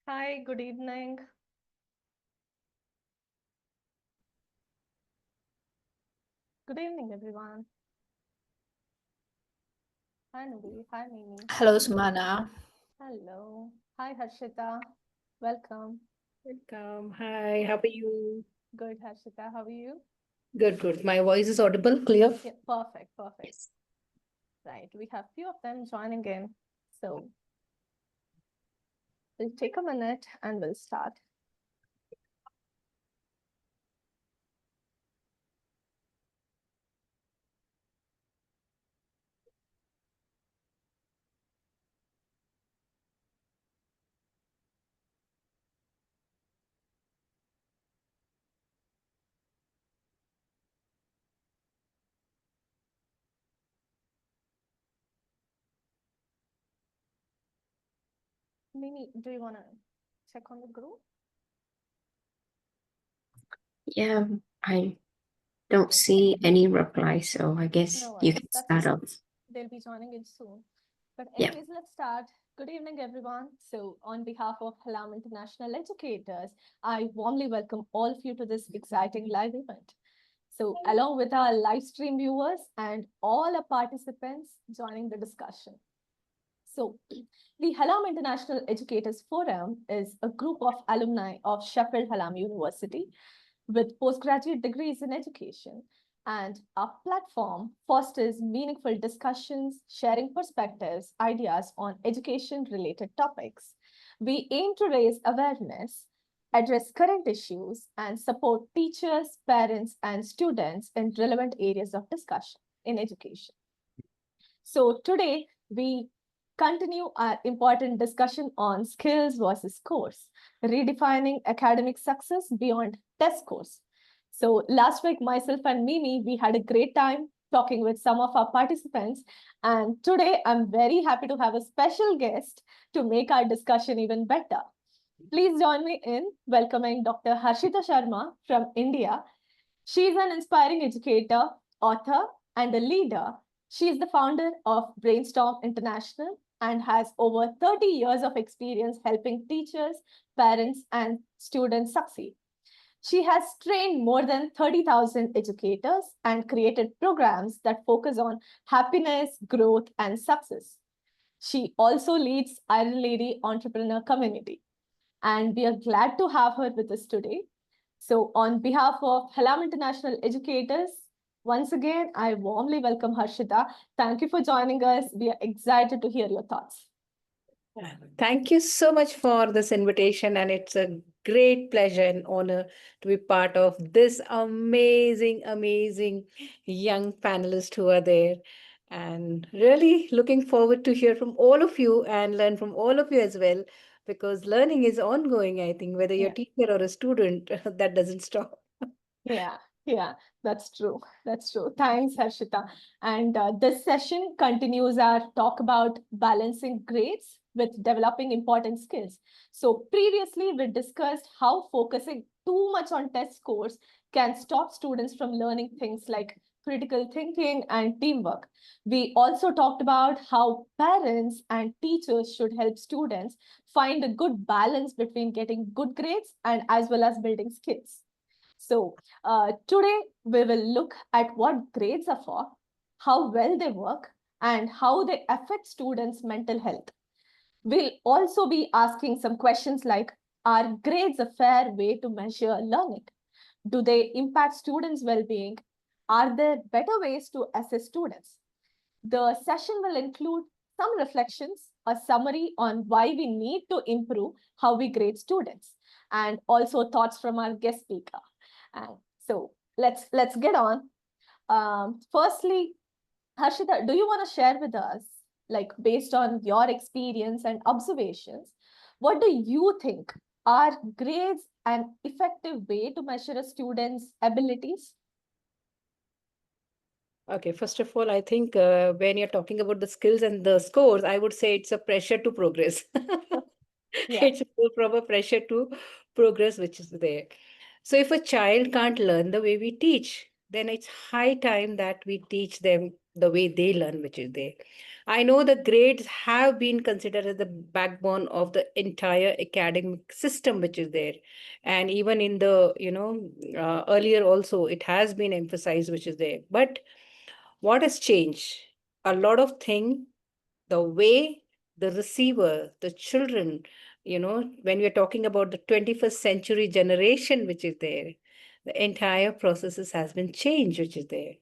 Hi, good evening. Good evening, everyone. Hi, Nuri. Hi, Mimi. Hello, Sumana. Hello. Hi, Harshita. Welcome. Welcome. Hi, how are you? Good, Harshita. How are you? Good, good. My voice is audible, clear? Yeah, perfect, perfect. Yes. Right. We have few of them joining in. So we'll take a minute and we'll start. Mimi, do you want to check on the group? Yeah, I don't see any reply, so I guess No you worries. can That's start okay. off. They'll be joining in soon. But Yeah. anyways, let's start. Good evening, everyone. So on behalf of Hallam International Educators, I warmly welcome all of you to this exciting live event. So along with our live stream viewers and all our participants joining the discussion. So the Hallam International Educators Forum is a group of alumni of Sheffield Hallam University with postgraduate degrees in education. And our platform fosters meaningful discussions, sharing perspectives, ideas on education related topics. We aim to raise awareness, address current issues, and support teachers, parents, and students in relevant areas of discussion in education. So today we continue our important discussion on skills versus scores, redefining academic success beyond test scores. So last week, myself and Mimi, we had a great time talking with some of our participants. And today I'm very happy to have a special guest to make our discussion even better. Please join me in welcoming Dr. Harshitha Sharma from India. She is an inspiring educator, author, and a leader. She is the founder of Brainstorm International and has over 30 years of experience helping teachers, parents, and students succeed. She has trained more than 30,000 educators and created programs that focus on happiness, growth, and success. She also leads Iron Lady Entrepreneur Community, and we are glad to have her with us today. So, on behalf of Hallam International Educators, once again, I warmly welcome Harshita. Thank you for joining us. We are excited to hear your thoughts. Thank you so much for this invitation, and it's a great pleasure and honor to be part of this amazing young panelists who are there. And really looking forward to hear from all of you and learn from all of you as well, because learning is ongoing, I think, whether you're Yeah. a teacher or a student, that doesn't stop. Yeah, yeah, that's true. That's true. Thanks, Harshita. And this session continues our talk about balancing grades with developing important skills. So, previously, we discussed how focusing too much on test scores can stop students from learning things like critical thinking and teamwork. We also talked about how parents and teachers should help students find a good balance between getting good grades and as well as building skills. So, today we will look at what grades are for, how well they work, and how they affect students' mental health. We'll also be asking some questions like, are grades a fair way to measure learning? Do they impact students' well-being? Are there better ways to assess students? The session will include some reflections, a summary on why we need to improve how we grade students, and also thoughts from our guest speaker. And so let's get on. Firstly, Harshita, do you want to share with us, like based on your experience and observations, what do you think are grades an effective way to measure a student's abilities? Okay, first of all, I think when you're talking about the skills and the scores, I would say it's a pressure to progress. Yeah, It's a full proper pressure to progress, which is there. So, if a child can't learn the way we teach, then it's high time that we teach them the way they learn, which is there. I know the grades have been considered as the backbone of the entire academic system, which is there. And even in the, earlier also, it has been emphasized, which is there. But what has changed? A lot of things, the way the receiver, the children, when we're talking about the 21st century generation, which is there, the entire processes has been changed, which is there,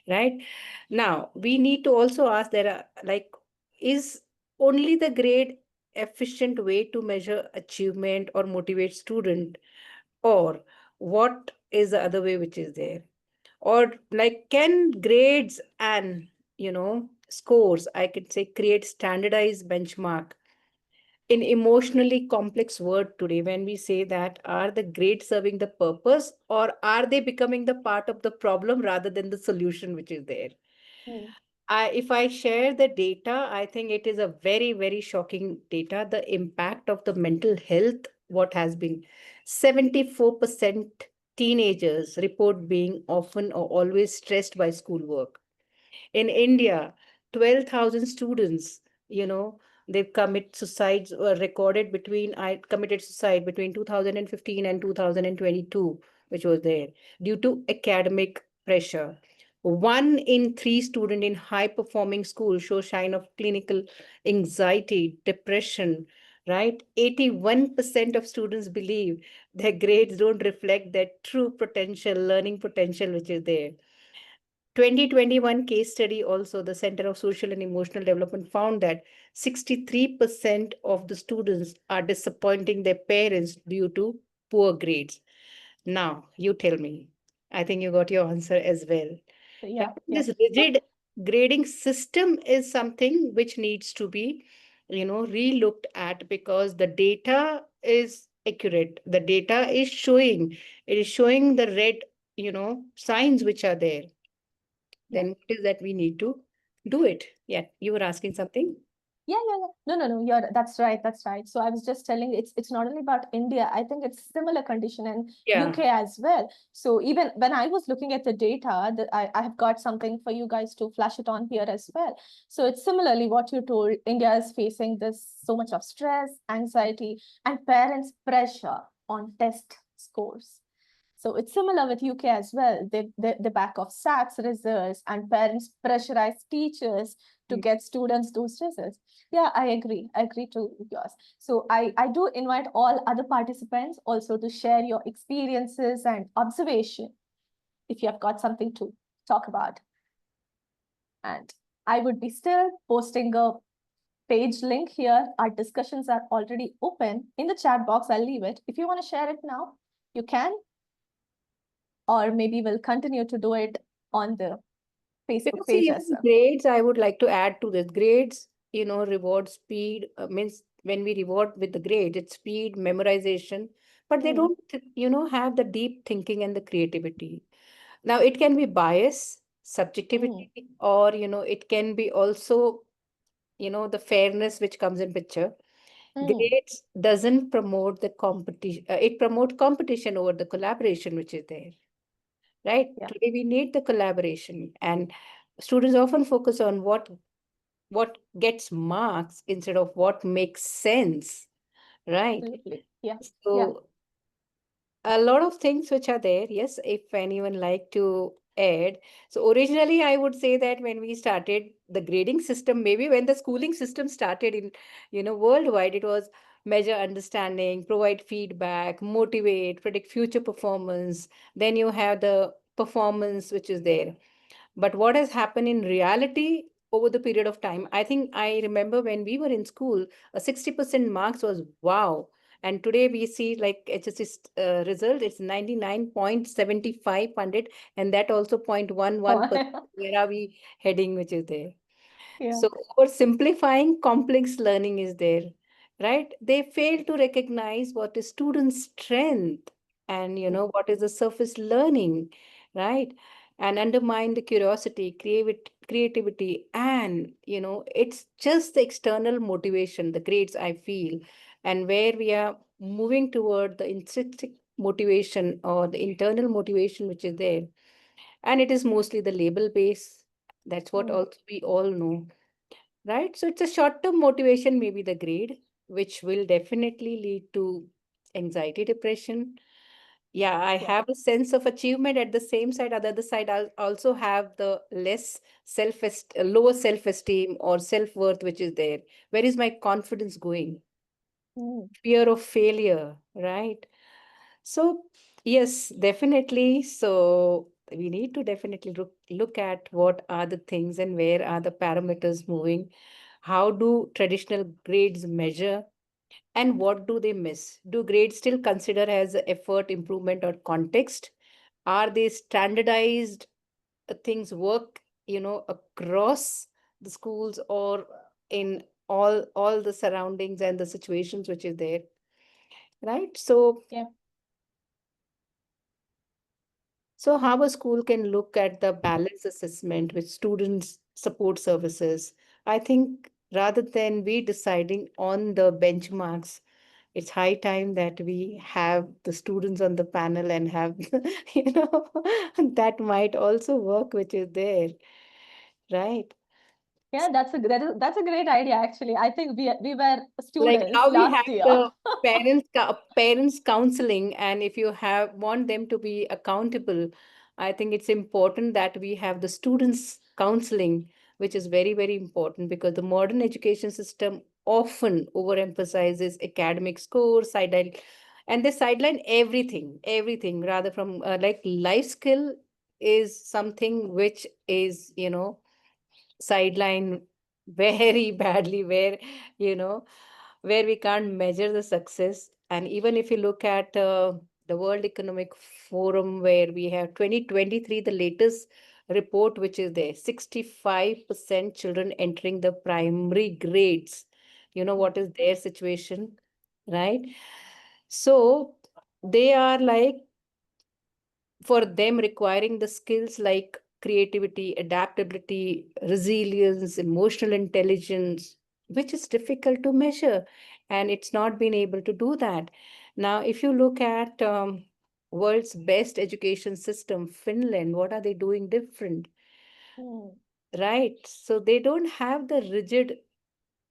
right? Now, we need to also ask there are like, is only the grade efficient way to measure achievement or motivate student, or what is the other way which is there? Or like, can grades and scores, I could say, create standardized benchmark in emotionally complex word today, when we say that, are the grades serving the purpose, or are they becoming the part of the problem rather than the solution which is there? Mm. If I share the data, I think it is a very, very shocking data. The impact of the mental health, what has been 74% teenagers report being often or always stressed by schoolwork. In India, 12,000 students, they've commit suicides or recorded between, I committed suicide between 2015 and 2022, which was there due to academic pressure. One in three student in high performing schools show sign of clinical anxiety, depression, right? 81% of students believe their grades don't reflect their true potential, learning potential, which is there. 2021 case study also, the Center of Social and Emotional Development found that 63% of the students are disappointing their parents due to poor grades. Now, you tell me. I think you got your answer as well. Right? Yeah, yeah. This So, rigid grading system is something which needs to be, relooked at, because the data is accurate. The data is showing, it is showing the red, signs which are there. yeah. Then what is that we need to do it? Yeah, you were asking something? Yeah. No. That's right. That's right. So I was just telling it's not only about India. I think it's similar condition in Yeah. UK as well. So even when I was looking at the data, that I have got something for you guys to flash it on here as well. So it's similarly what you told. India is facing this so much of stress, anxiety, and parents' pressure on test scores. So it's similar with UK as well. The back of SATs results and parents pressurize teachers to Mm. get students those results. Yeah, I agree. I agree to yours. So I do invite all other participants also to share your experiences and observation if you have got something to talk about. And I would be still posting a page link here. Our discussions are already open in the chat box. I'll leave it. If you want to share it now, you can, or maybe we'll continue to do it on the Facebook See, page as even well. grades, I would like to add to this. Grades, reward speed, means when we reward with the grade, it's speed, memorization, but they Mm, don't, have the deep thinking and the creativity. Now, it can be bias, mm, subjectivity, or, it can be also, the fairness which comes in picture. mm. Grades doesn't promote the competition. It promotes competition over the collaboration which is there, right? Yeah, Today we need the collaboration, and students often focus on what gets marks instead of what makes sense, right? absolutely. Yeah, yeah. So a lot of things which are there. Yes, if anyone like to add. So originally, I would say that when we started the grading system, maybe when the schooling system started in, worldwide, it was measure understanding, provide feedback, motivate, predict future performance. Then you have the performance, which is there. But what has happened in reality over the period of time, I think I remember when we were in school, a 60% marks was wow. And today we see like HSC result, it's 99.75 and that also 0.11%. Where are we heading, which is there? Yeah, So oversimplifying complex learning is there, right? They fail to recognize what is student's strength and what is the surface learning, right? And undermine the curiosity, creativity, and it's just the external motivation, the grades I feel, and where we are moving toward the intrinsic motivation or the internal motivation which is there, and it is mostly the label base That's what Mm. also we all know, right? So it's a short-term motivation, maybe the grade, which will definitely lead to anxiety, depression. Yeah, I Yeah. have a sense of achievement at the same side. On the other side, I'll also have the less lower self-esteem or self-worth, which is there. Where is my confidence going? Mm. Fear of failure, right? So, yes, definitely. So, we need to definitely look at what are the things and where are the parameters moving. How do traditional grades measure and what do they miss? Do grades still consider as effort, improvement, or context? Are they standardized things work, across the schools or in all the surroundings and the situations which is there, right? So Yeah. So, how a school can look at the balance assessment with students' support services. I think rather than we deciding on the benchmarks, it's high time that we have the students on the panel and have, you know, that might also work, which is there, right? Yeah, that's a great idea actually. I think we were Like students how we last have year. the parents counseling, and if you have want them to be accountable, I think it's important that we have the students counseling, which is very very important because the modern education system often overemphasizes academic scores sideline, and they sideline everything rather from like life skill is something which is sideline very badly, where you know where we can't measure the success. And even if you look at the World Economic Forum, where we have 2023, the latest report, which is there, 65% children entering the primary grades. You know Yeah. what is their situation, right? So they are like, for them requiring the skills like creativity, adaptability, resilience, emotional intelligence, which is difficult to measure. And it's not been able to do that. Now, if you look at world's best education system, Finland, what are they doing different? Mm. Right. So they don't have the rigid,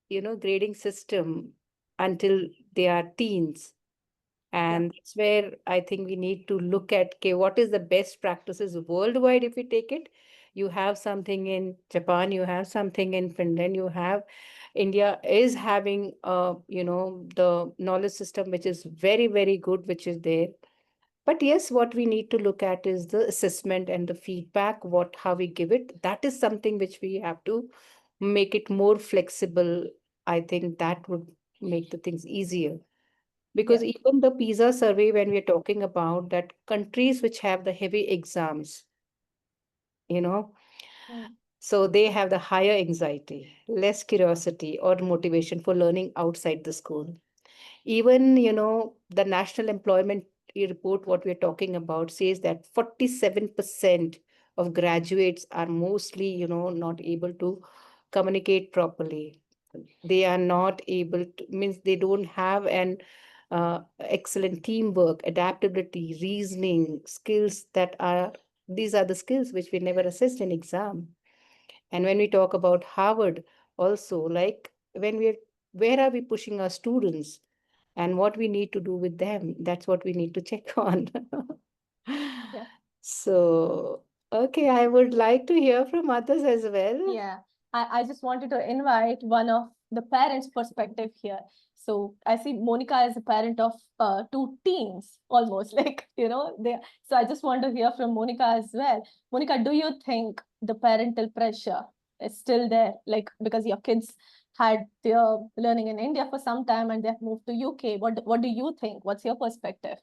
grading system until they are teens, Yeah. and that's where I think we need to look at, okay, what is the best practices worldwide if we take it? You have something in Japan, you have something in Finland, you have India is having the knowledge system which is very, very good, which is there. But yes, what we need to look at is the assessment and the feedback, what how we give it. That is something which we have to make it more flexible. I think that would make the things easier. Yeah. Because even the PISA survey, when we're talking about that countries which have the heavy exams, you know, Mm. so they have the higher anxiety, less curiosity or motivation for learning outside the school. Even, the National Employment Report, what we're talking about, says that 47% of graduates are mostly, not able to communicate properly. They are not able to, means they don't have an excellent teamwork, adaptability, reasoning skills that are, these are the skills which we never assessed in exam. And when we talk about Harvard also, like when we're, where are we pushing our students and what we need to do with them? That's what we need to check on. Yeah. So, okay, I would like to hear from others as well. Yeah, I just wanted to invite one of the parents' perspective here. So I see Monica is a parent of two teens, almost like, they. So I just want to hear from Monica as well. Monica, do you think the parental pressure is still there? Like, because your kids had their learning in India for some time and they've moved to UK. What do you think? What's your perspective?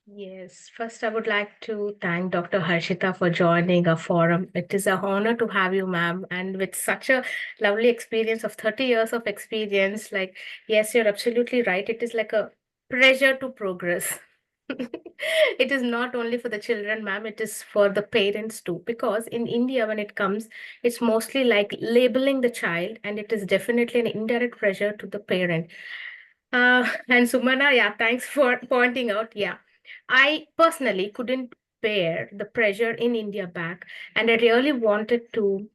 Yes, first I would like to thank Dr. Harshita for joining our forum. It is an honor to have you, ma'am, and with such a lovely experience of 30 years of experience. Like, yes, you're absolutely right. It is like a pressure to progress. It is not only for the children, ma'am, it is for the parents too. Because in India, when it comes, it's mostly like labeling the child, and it is definitely an indirect pressure to the parent. And Sumana, yeah, thanks for pointing out. Yeah, I personally couldn't bear the pressure in India back, and I really wanted to.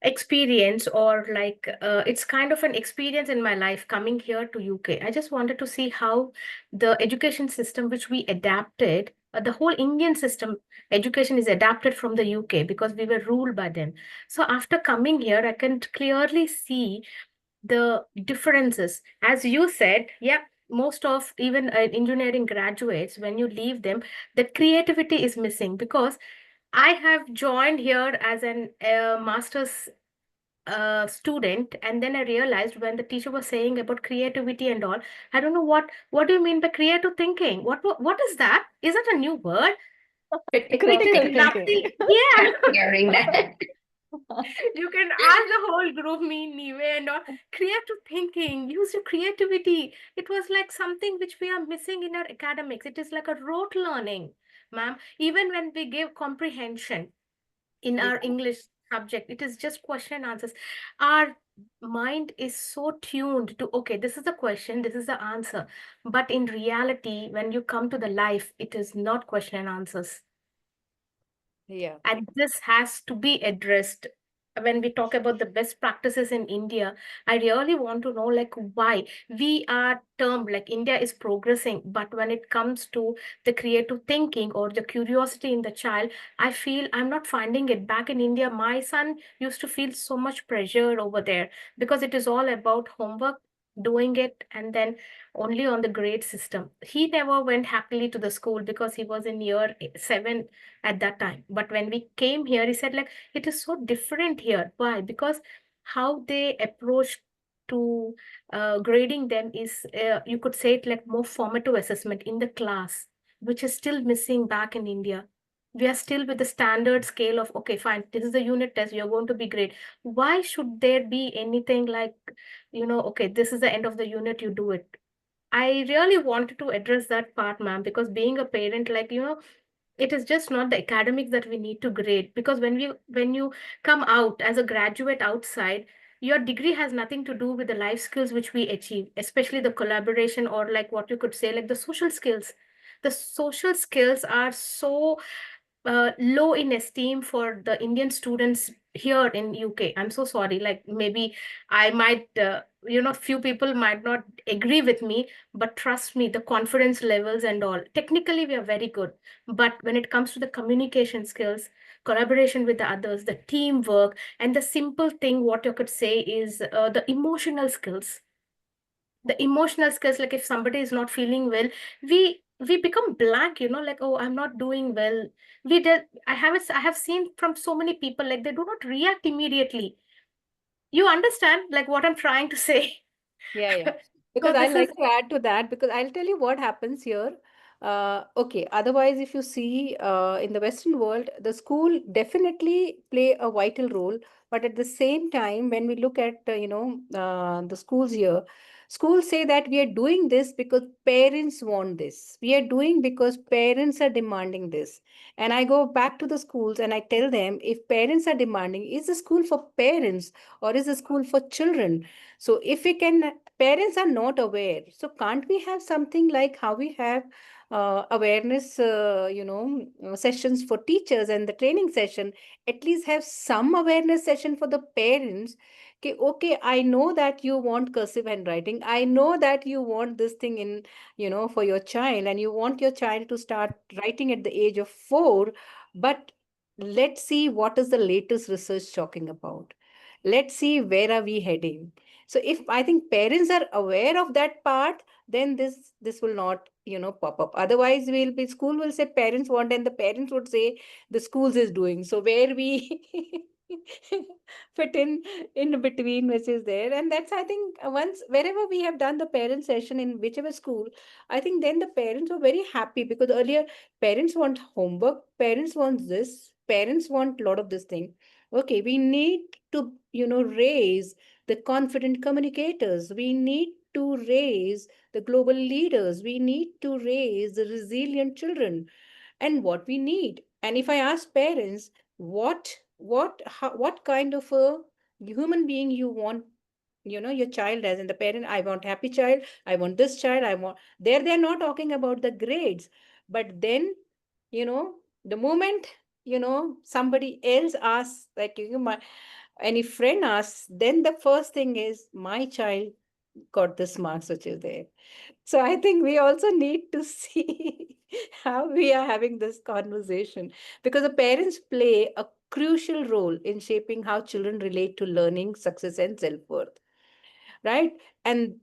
experience, or like it's kind of an experience in my life coming here to UK. I just wanted to see how the education system which we adapted, the whole Indian system education is adapted from the UK because we were ruled by them. So after coming here, I can clearly see the differences. As you said, yeah, most of even engineering graduates, when you leave them, the creativity is missing, because I have joined here as an master's student, and then I realized when the teacher was saying about creativity and all, I don't know what do you mean by creative thinking? What is that? Is that a new word? It Critical is Critical thinking. thinking. nothing. Yeah. Hearing that. You can ask the whole group, me, Nive, and all. Creative thinking, use your creativity. It was like something which we are missing in our academics. It is like a rote learning, ma'am. Even when we give comprehension in Yeah. our English subject, it is just question and answers. Our mind is so tuned to, okay, this is the question, this is the answer. But in reality, when you come to the life, it is not question and answers. Yeah. And this has to be addressed. When we talk about the best practices in India, I really want to know, like, why we are termed like India is progressing, but when it comes to the creative thinking or the curiosity in the child, I feel I'm not finding it back in India. My son used to feel so much pressure over there because it is all about homework, doing it, and then only on the grade system. He never went happily to the school because he was in year 7 at that time. But when we came here, he said, like, it is so different here. Why? Because how they approach to grading them is, you could say it like more formative assessment in the class, which is still missing back in India. We are still with the standard scale of, okay, fine, this is the unit test, you're going to be great. Why should there be anything like, okay, this is the end of the unit, you do it? I really wanted to address that part, ma'am, because being a parent, like, it is just not the academics that we need to grade, because when you come out as a graduate outside, your degree has nothing to do with the life skills which we achieve, especially the collaboration, or like what you could say, like the social skills. The social skills are so low in esteem for the Indian students here in UK. I'm so sorry. Like, maybe I might, few people might not agree with me, but trust me, the confidence levels and all, technically we are very good. But when it comes to the communication skills, collaboration with the others, the teamwork, and the simple thing, what you could say is the emotional skills. The emotional skills, like if somebody is not feeling well, we become blank, like, oh, I'm not doing well. I have seen from so many people, like, they do not react immediately. You understand like what I'm trying to say? Yeah, yeah. Because So I this is, like to add to that, because I'll tell you what happens here. Okay, otherwise, if you see in the Western world, the school definitely play a vital role. But at the same time, when we look at the schools here, schools say that we are doing this because parents want this. We are doing because parents are demanding this. And I go back to the schools and I tell them, if parents are demanding, is the school for parents or is the school for children? So if we can, parents are not aware. So can't we have something like how we have awareness, sessions for teachers and the training session? At least have some awareness session for the parents. Okay, okay, I know that you want cursive handwriting. I know that you want this thing in, for your child, and you want your child to start writing at the age of 4. But let's see what is the latest research talking about. Let's see where are we heading. So if I think parents are aware of that part, then this will not, pop up. Otherwise, we'll be school will say parents want, and the parents would say the schools is doing. So where we fit in between, which is there. And that's, I think, once wherever we have done the parent session in whichever school, I think then the parents were very happy, because earlier parents want homework, parents want this, parents want a lot of this thing. Okay, we need to, raise the confident communicators. We need to raise the global leaders. We need to raise the resilient children. And what we need. And if I ask parents, what kind of a human being you want, your child as, and the parent, I want happy child, I want this child, I want, they're not talking about the grades. But then, the moment, somebody else asks, like, And if friend asks, then the first thing is my child got this marks which is there. So I think we also need to see how we are having this conversation, because the parents play a crucial role in shaping how children relate to learning, success, and self-worth, right? And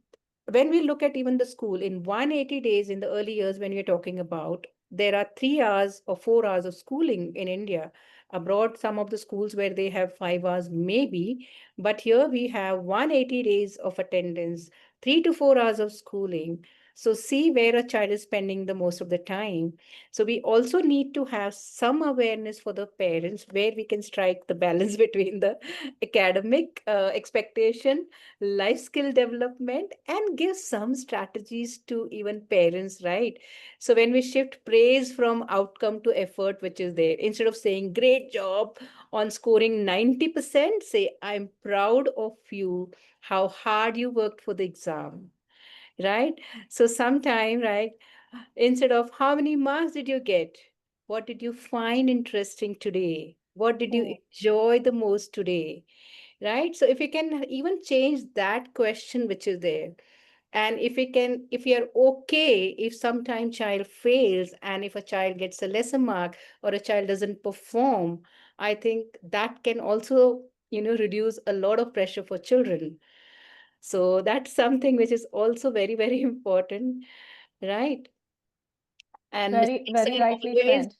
when we look at even the school in 180 days in the early years, when we're talking about, there are 3 hours or 4 hours of schooling in India. Abroad, some of the schools where they have 5 hours, maybe, but here we have 180 days of attendance, 3 to 4 hours of schooling. So see where a child is spending the most of the time. So we also need to have some awareness for the parents where we can strike the balance between the academic expectation, life skill development, and give some strategies to even parents, right? So when we shift praise from outcome to effort, which is there, instead of saying great job on scoring 90%, say I'm proud of you, how hard you worked for the exam, right? So sometime, right, instead of how many marks did you get, what did you find interesting today, what did you Hmm. enjoy the most today, right? So if we can even change that question which is there, and if we can, if we are okay if sometime child fails, and if a child gets a lesser mark or a child doesn't perform, I think that can also, reduce a lot of pressure for children. So that's something which is also very, very important, right? And Very, mistakes very are rightly always said.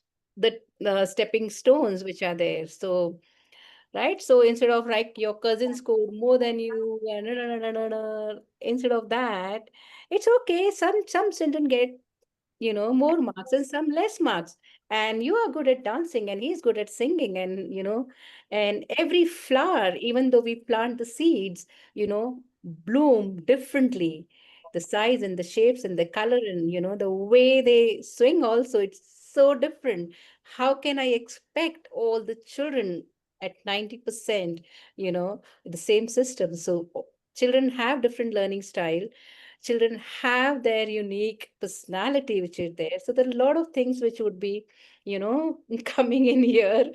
the stepping stones which are there. So, right? So instead of like your cousin scored more than you, and instead of that, it's okay. Some children get, more marks and some less marks. And you are good at dancing and he's good at singing, and and every flower, even though we plant the seeds, bloom differently. The size and the shapes and the color and the way they swing also, it's so different. How can I expect all the children at 90%, the same system? So children have different learning style, children have their unique personality which is there, so there are a lot of things which would be coming in here.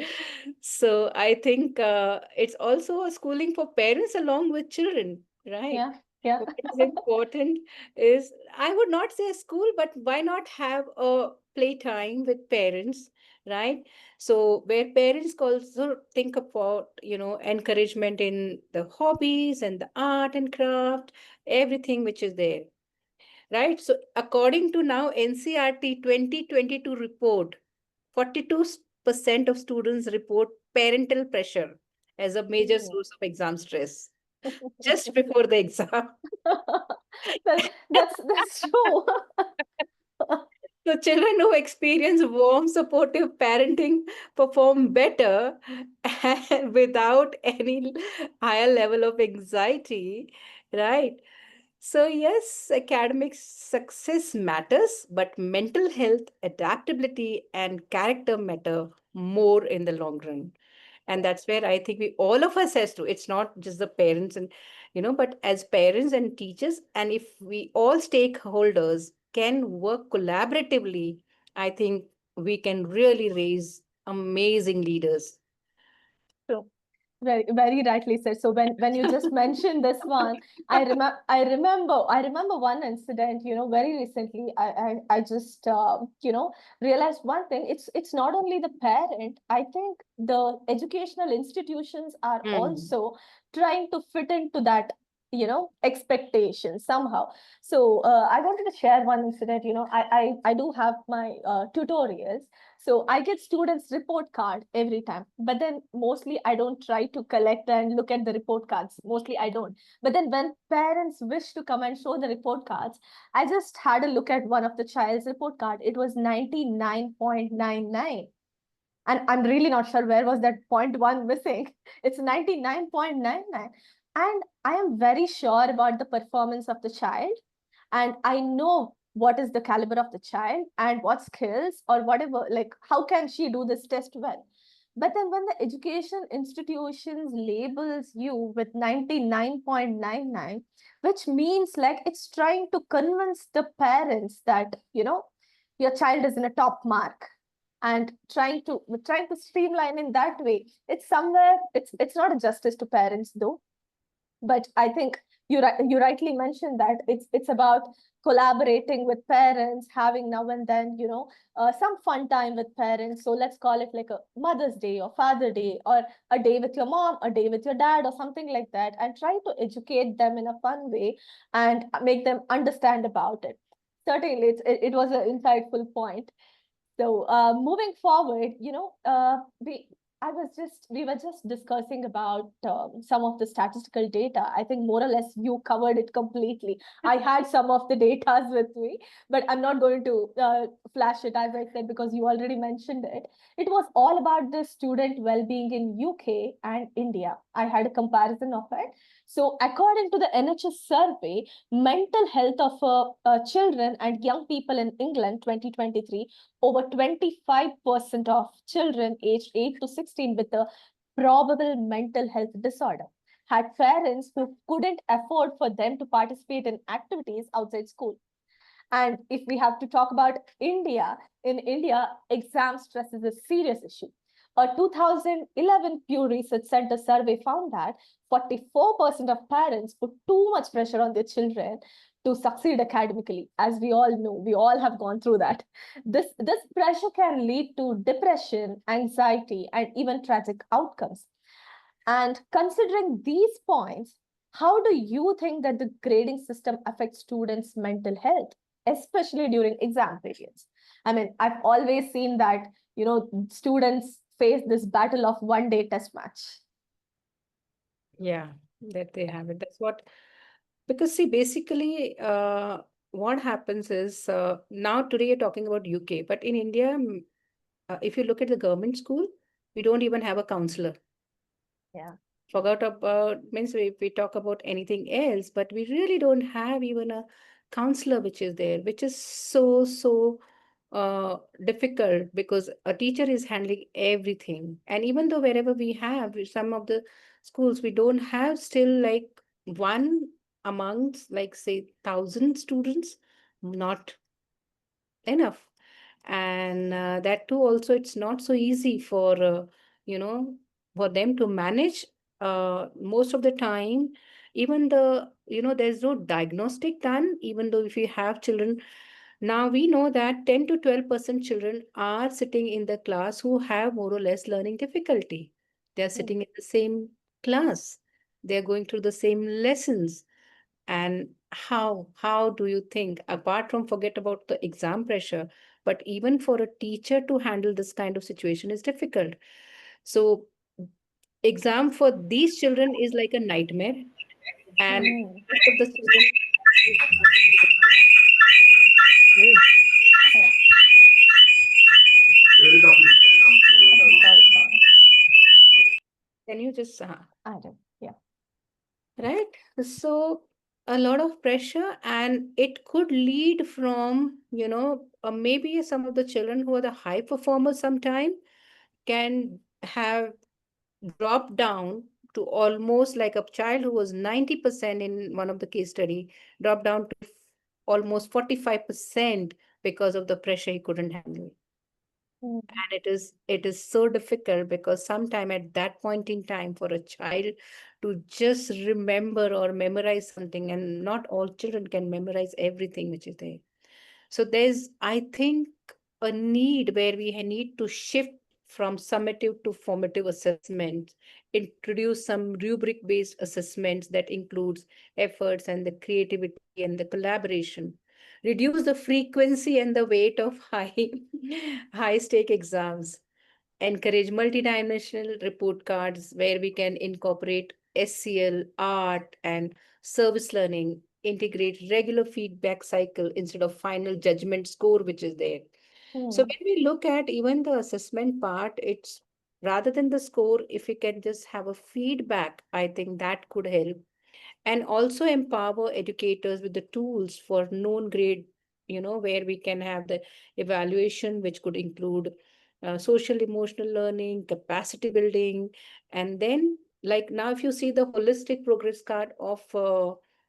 So I think it's also a schooling for parents along with children, right? Yeah, yeah. What is important is, I would not say school, but why not have a playtime with parents, right? So where parents also think about, encouragement in the hobbies and the art and craft, everything which is there, right? So according to now NCRT 2022 report, 42% of students report parental pressure as a major Ooh. source of exam stress just before the exam. Well, that's true. So children who experience warm, supportive parenting perform better and without any higher level of anxiety, right? So yes, academic success matters, but mental health, adaptability, and character matter more in the long run. And that's where I think we, all of us has to, it's not just the parents and but as parents and teachers, and if we all stakeholders can work collaboratively, I think we can really raise amazing leaders. True. Very, very rightly said. So when you just mentioned this one, I remember one incident, very recently. I just realized one thing. It's not only the parent. I think the educational institutions are Hmm. also trying to fit into that, expectation somehow. So I wanted to share one incident. I do have my tutorials, so I get students' report card every time. But then mostly I don't try to collect and look at the report cards. Mostly I don't. But then when parents wish to come and show the report cards, I just had a look at one of the child's report card. It was 99.99. And I'm really not sure where was that point one missing. It's 99.99. And I am very sure about the performance of the child, and I know what is the caliber of the child and what skills or whatever, like how can she do this test well. But then when the education institutions labels you with 99.99, which means like it's trying to convince the parents that your child is in a top mark, and trying to streamline in that way. It's somewhere, it's not a justice to parents though, but I think you rightly mentioned that it's about collaborating with parents, having now and then, some fun time with parents. So let's call it like a Mother's Day or Father Day, or a day with your mom, a day with your dad, or something like that, and try to educate them in a fun way and make them understand about it. Certainly, it was an insightful point. So moving forward, we were just discussing about some of the statistical data. I think more or less you covered it completely. I had some of the datas with me, but I'm not going to flash it, as I said, because you already mentioned it. It was all about the student well-being in UK and India. I had a comparison of it. So according to the NHS survey, mental health of children and young people in England 2023, over 25% of children aged 8 to 16 with a probable mental health disorder had parents who couldn't afford for them to participate in activities outside school. And if we have to talk about India, in India, exam stress is a serious issue. A 2011 Pew Research Center survey found that 44% of parents put too much pressure on their children to succeed academically. As we all know, we all have gone through that. This pressure can lead to depression, anxiety, and even tragic outcomes. And considering these points, how do you think that the grading system affects students' mental health, especially during exam periods? I mean, I've always seen that, students face this battle of one day test match. Yeah, that they have it. That's what, because see, basically, what happens is now today you're talking about UK, but in India, if you look at the government school, we don't even have a counselor. Yeah. Forgot about, means we talk about anything else, but we really don't have even a counselor which is there, which is so difficult because a teacher is handling everything. And even though wherever we have some of the schools, we don't have still like one amongst like say 1,000 students, not enough. And that too also it's not so easy for you know for them to manage most of the time. Even there's no diagnostic done, even though if you have children. Now we know that 10 to 12% children are sitting in the class who have more or less learning difficulty. They are Mm. sitting in the same class, they are going through the same lessons. And how do you think, apart from forget about the exam pressure, but even for a teacher to handle this kind of situation is difficult. So exam for these children is like a nightmare, and Mm. most of the children. Oh, oh, sorry, sorry. Can you just I do. Yeah. right? So a lot of pressure, and it could lead from maybe some of the children who are the high performers sometime can have dropped down to almost like a child who was 90% in one of the case study, dropped down to almost 45% because of the pressure he couldn't handle. Mm. And it is so difficult because sometime at that point in time for a child to just remember or memorize something, and not all children can memorize everything which is there. So there's, I think, a need where we need to shift from summative to formative assessment, introduce some rubric-based assessments that includes efforts and the creativity and the collaboration, reduce the frequency and the weight of high stake exams, encourage multidimensional report cards where we can incorporate SCL, art, and service learning, integrate regular feedback cycle instead of final judgment score, which is there. So Mm. when we look at even the assessment part, it's rather than the score, if we can just have a feedback, I think that could help. And also empower educators with the tools for known grade, where we can have the evaluation, which could include social emotional learning, capacity building. And then like now if you see the holistic progress card of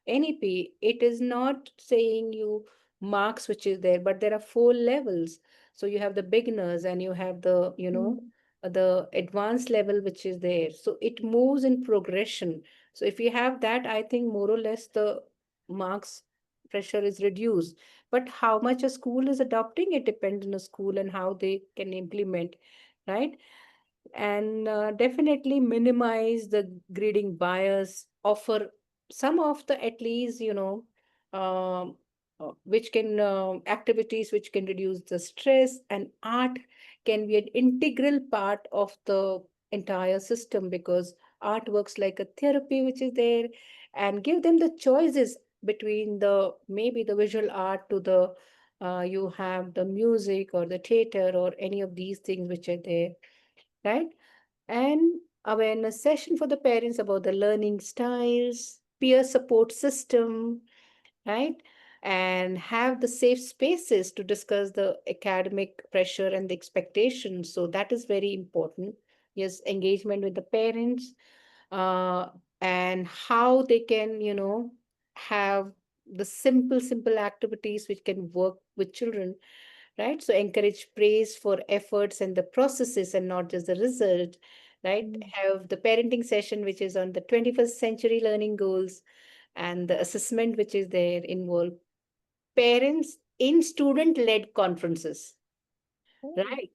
NEP, it is not saying you marks which is there, but there are 4 levels. So you have the beginners and you have the, Mm. the advanced level which is there. So it moves in progression. So if you have that, I think more or less the marks pressure is reduced. But how much a school is adopting, it depends on the school and how they can implement, right? And definitely minimize the grading bias, offer some of the at least, um, which can activities which can reduce the stress, and art can be an integral part of the entire system, because art works like a therapy which is there, and give them the choices between the maybe the visual art to the you have the music or the theater or any of these things which are there, right? And awareness session for the parents about the learning styles, peer support system, right? And have the safe spaces to discuss the academic pressure and the expectations. So that is very important. Yes, engagement with the parents, uh, and how they can, have the simple activities which can work with children, right? So encourage praise for efforts and the processes and not just the result, right? Mm. Have the parenting session, which is on the 21st century learning goals, and the assessment, which is there, involve parents in student led conferences, Mm. right?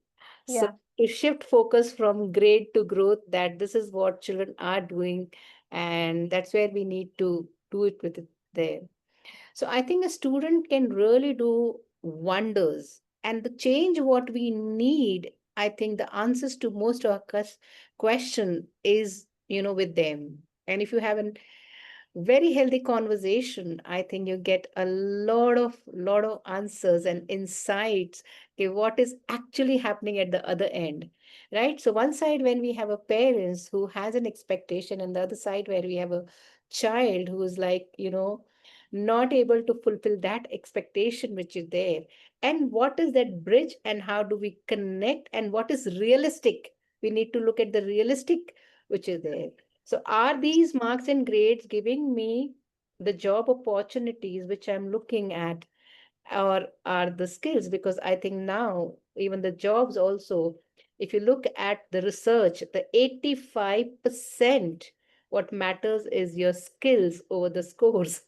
So Yeah. to shift focus from grade to growth, that this is what children are doing, and that's where we need to do it with it there. So I think a student can really do wonders. And the change what we need, I think the answers to most of our question is, with them. And if you have an very healthy conversation, I think you get a lot of answers and insights, okay, what is actually happening at the other end, right? So one side when we have a parents who has an expectation, and the other side where we have a child who is like, not able to fulfill that expectation which is there, and what is that bridge and how do we connect, and what is realistic, we need to look at the realistic which is there. So are these marks and grades giving me the job opportunities which I'm looking at, or are the skills? Because I think now even the jobs also, if you look at the research, the 85% what matters is your skills over the scores.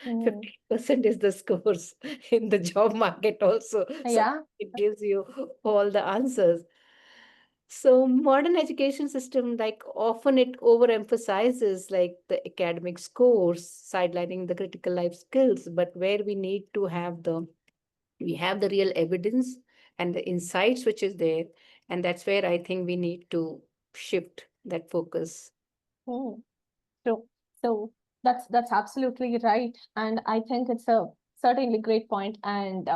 Mm. 50% is the scores in the job market also. So Yeah. it gives you all the answers. So modern education system, like often it overemphasizes like the academic scores, sidelining the critical life skills, but where we have the real evidence and the insights which is there. And that's where I think we need to shift that focus. Mm. True. So that's absolutely right, and I think it's a certainly great point. And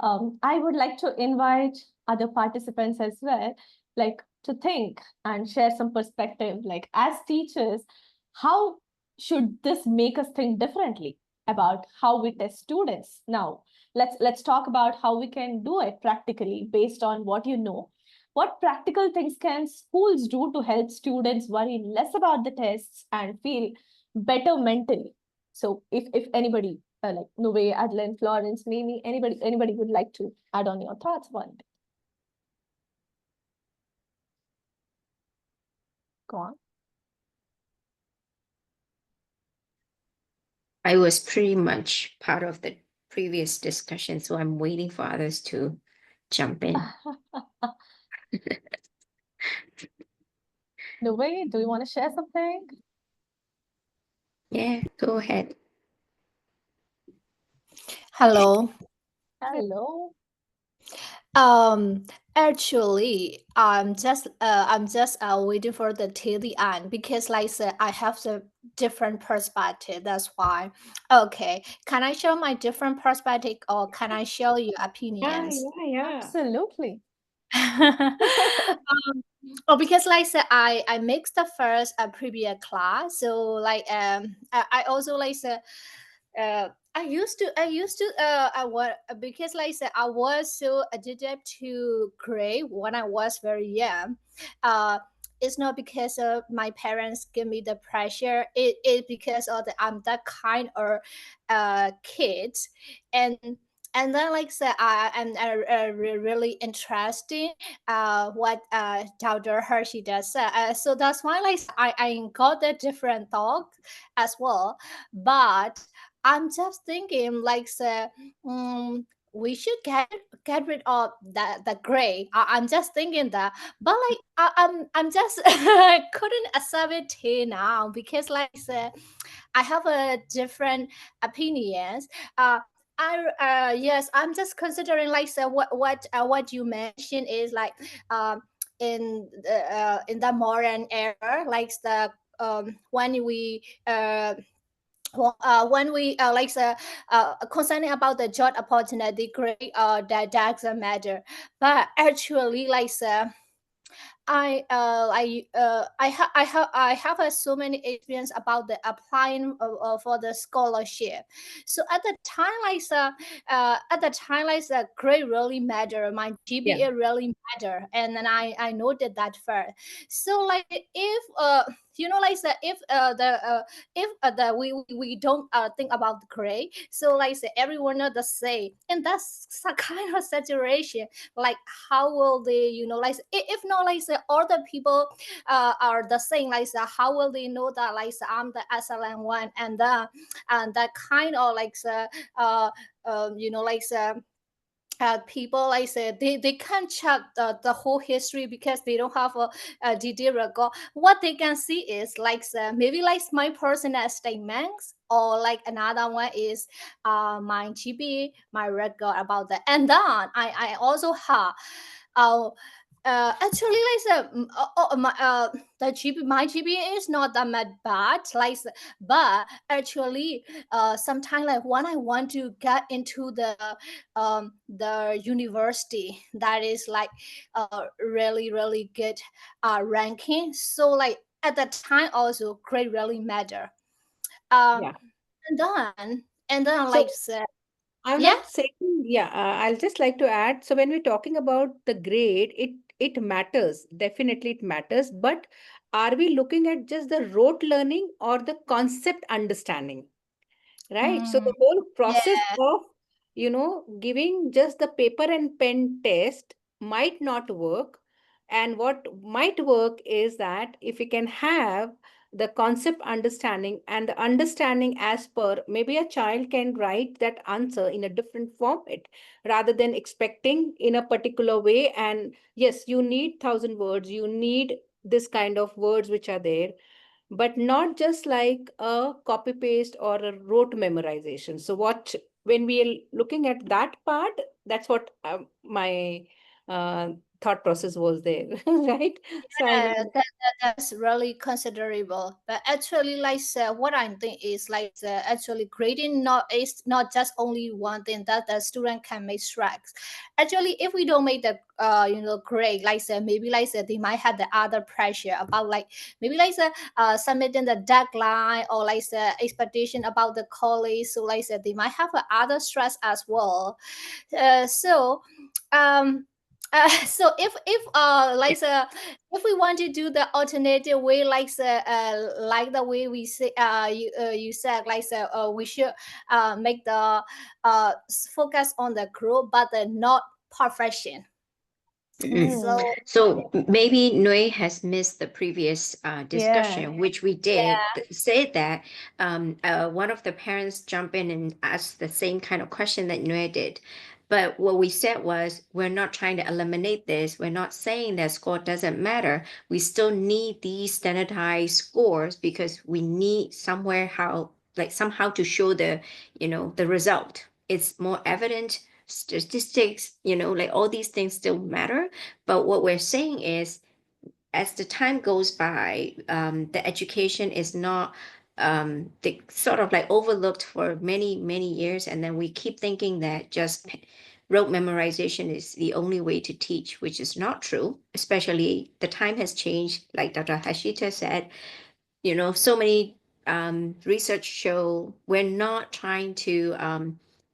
I would like to invite other participants as well, like to think and share some perspective. Like as teachers, how should this make us think differently about how we test students? Now, let's talk about how we can do it practically based on what you know. What practical things can schools do to help students worry less about the tests and feel better mentally? So, if anybody, like Nove, Adeline, Florence, Mimi, anybody would like to add on your thoughts on it, go on. I was pretty much part of the previous discussion, so I'm waiting for others to jump in. Nove, do you want to share something? Yeah, go ahead. Hello. Hello. Um, Actually, I'm just waiting for the till the end because, like I said, I have the different perspective. That's why. Okay, can I share my different perspective, or can I share your Yeah, opinions? yeah, yeah. Absolutely. Oh, because like I said, I mixed the first previous class, so like I also like said I was because like I said I was so addicted to grade when I was very young. Uh, it's not because of my parents give me the pressure. It because of the I'm that kind of kid, and and then like so really interesting what Dr. Harshitha said. So that's why like I got a different thought as well. But I'm just thinking like so, we should get rid of the gray. I'm just thinking that, but like I'm just couldn't accept it till now because like I have a different opinions. Yes, I'm just considering like so what you mentioned is like in the modern era, like the when we like concerning about the job opportunity grade that doesn't matter, but actually like so many experience about the applying for the scholarship. So at the time like the grade really matter, my Yeah. GPA really matter, and then I noted that first. So like if like if the we don't think about the grade, so like everyone are the same, and that's some kind of saturation. Like how will they like if not like all the people are the same, like how will they know that like I'm the excellent one, and that kind of like like people like said they can't check the whole history because they don't have a detailed record. What they can see is like maybe like my personal statements, or like another one is my GPA, my record about that. And then I also have uh, actually like the my GPA is not that much bad, like but actually sometimes like when I want to get into the university that is like really good ranking, so like at that time also grade really matter. um Yeah. and then So like I'm yeah. not saying, yeah, I'll just like to add. So when we're talking about the grade, it matters. Definitely it matters. But are we looking at just the rote learning or the concept understanding? Right? So Mm, the whole yeah. process of, giving just the paper and pen test might not work. And what might work is that if we can have the concept understanding and the understanding as per, maybe a child can write that answer in a different format rather than expecting in a particular way. And yes, you need 1,000 words, you need this kind of words which are there, but not just like a copy paste or a rote memorization. So what, when we are looking at that part, that's what my uh, thought process was there. Right? So I Yeah, mean, that's really considerable. But actually, like what I think is like actually grading not is not just only one thing that the student can make strikes. Actually, if we don't make the grade, like maybe like they might have the other pressure about like maybe like submitting the deadline, or like expectation about the college. So like they might have other stress as well. So um so if we want to do the alternative way, like the way we say you said, we should make the focus on the group, but not perfection. Mm. So So maybe Nui has missed the previous Yeah. discussion, which we did say that one of the parents jumped in and asked the same kind of question that Nui did. But what we said was, we're not trying to eliminate this. We're not saying that score doesn't matter. We still need these standardized scores because we need somewhere somehow to show the result. It's more evident. Statistics, like all these things still matter. But what we're saying is, as the time goes by, the education is not the sort of like overlooked for many, many years. And then we keep thinking that just rote memorization is the only way to teach, which is not true. Especially the time has changed, like Dr. Hashita said. So many research show we're not trying to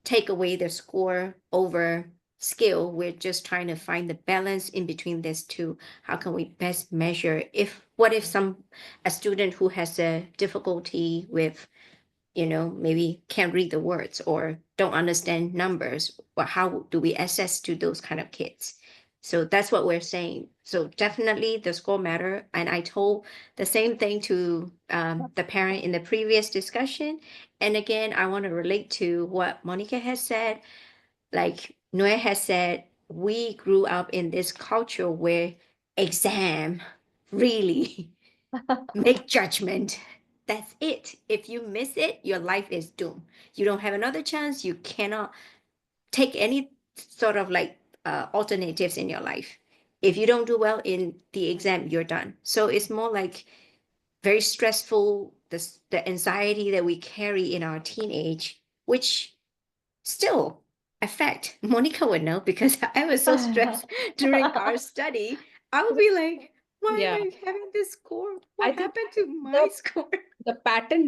take away the score over skill. We're just trying to find the balance in between these two. How can we best measure, if what if a student who has a difficulty with maybe can't read the words or don't understand numbers. But how do we access to those kind of kids? So that's what we're saying. So definitely the score matter. And I told the same thing to the parent in the previous discussion. And again, I want to relate to what Monica has said. Like Noe has said, we grew up in this culture where exam really make judgment. That's it. If you miss it, your life is doomed. You don't have another chance. You cannot take any sort of like alternatives in your life. If you don't do well in the exam, you're done. So it's more like very stressful, the anxiety that we carry in our teenage, which still affect Monica would know because I was so stressed during our study. I would be like, why am Yeah, I having this score? I What think happened to my the score?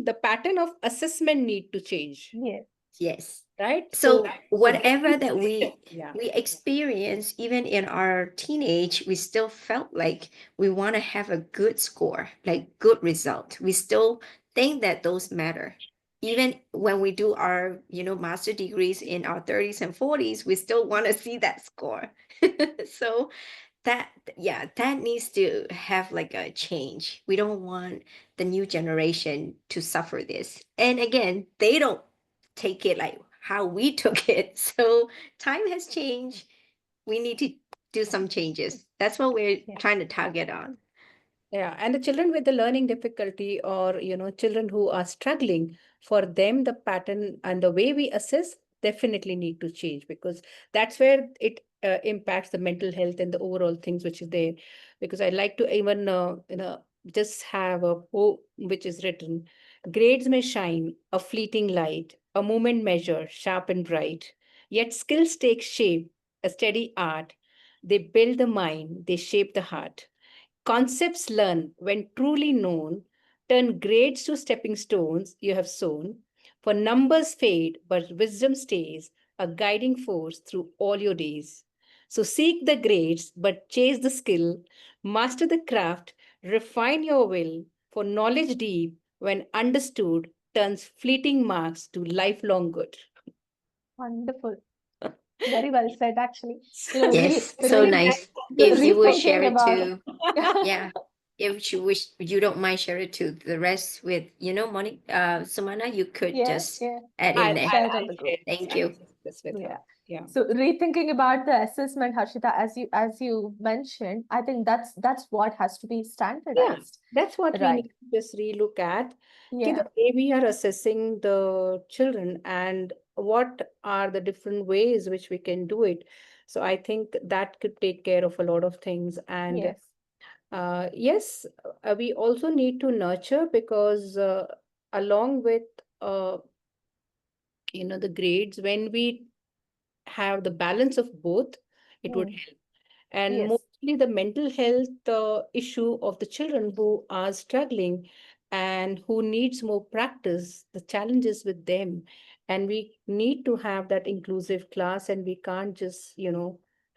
the pattern of assessment need to change, Yes. Yes. right? So So there whatever is that yeah, we experience, even in our teenage, we still felt like we want to have a good score, like good result. We still think that those matter. Even when we do our, master degrees in our 30s and 40s, we still want to see that score. So that, yeah, that needs to have like a change. We don't want the new generation to suffer this. And again, they don't take it like how we took it. So time has changed. We need to do some changes. That's what we're Yeah. trying to target on. yeah. And the children with the learning difficulty, or children who are struggling, for them the pattern and the way we assess definitely need to change, because that's where it impacts the mental health and the overall things which is there. Because I like to even just have a quote which is written: grades may shine, a fleeting light, a moment measure, sharp and bright. Yet skills take shape, a steady art. They build the mind, they shape the heart. Concepts learned when truly known turn grades to stepping stones you have sown. For numbers fade, but wisdom stays, a guiding force through all your days. So seek the grades, but chase the skill, master the craft, refine your will, for knowledge deep, when understood, turns fleeting marks to lifelong good. Wonderful. Very well said, actually. Yes, so Really nice. If you would share Rethinking it about to, yeah, if you wish, you don't mind share it to the rest with, Monique, Sumana, you could yeah, just yeah. add in I'll, there. Share I'll, it in I'll the group. share this. Thank I'll you. share this with her. Yeah. Yeah. So rethinking about the assessment, Harshita, as you mentioned, I think that's what has to be Yeah, standardized, that's what we right? need to just relook at. Okay, Yeah. the way we are assessing the children and what are the different ways which we can do it. So I think that could take care of a lot of things. And Yes. yes, we also need to nurture, because along with uh, the grades, when we have the balance of both, it would Mm. help. And Yes. mostly the mental health issue of the children who are struggling and who needs more practice, the challenges with them. And we need to have that inclusive class, and we can't just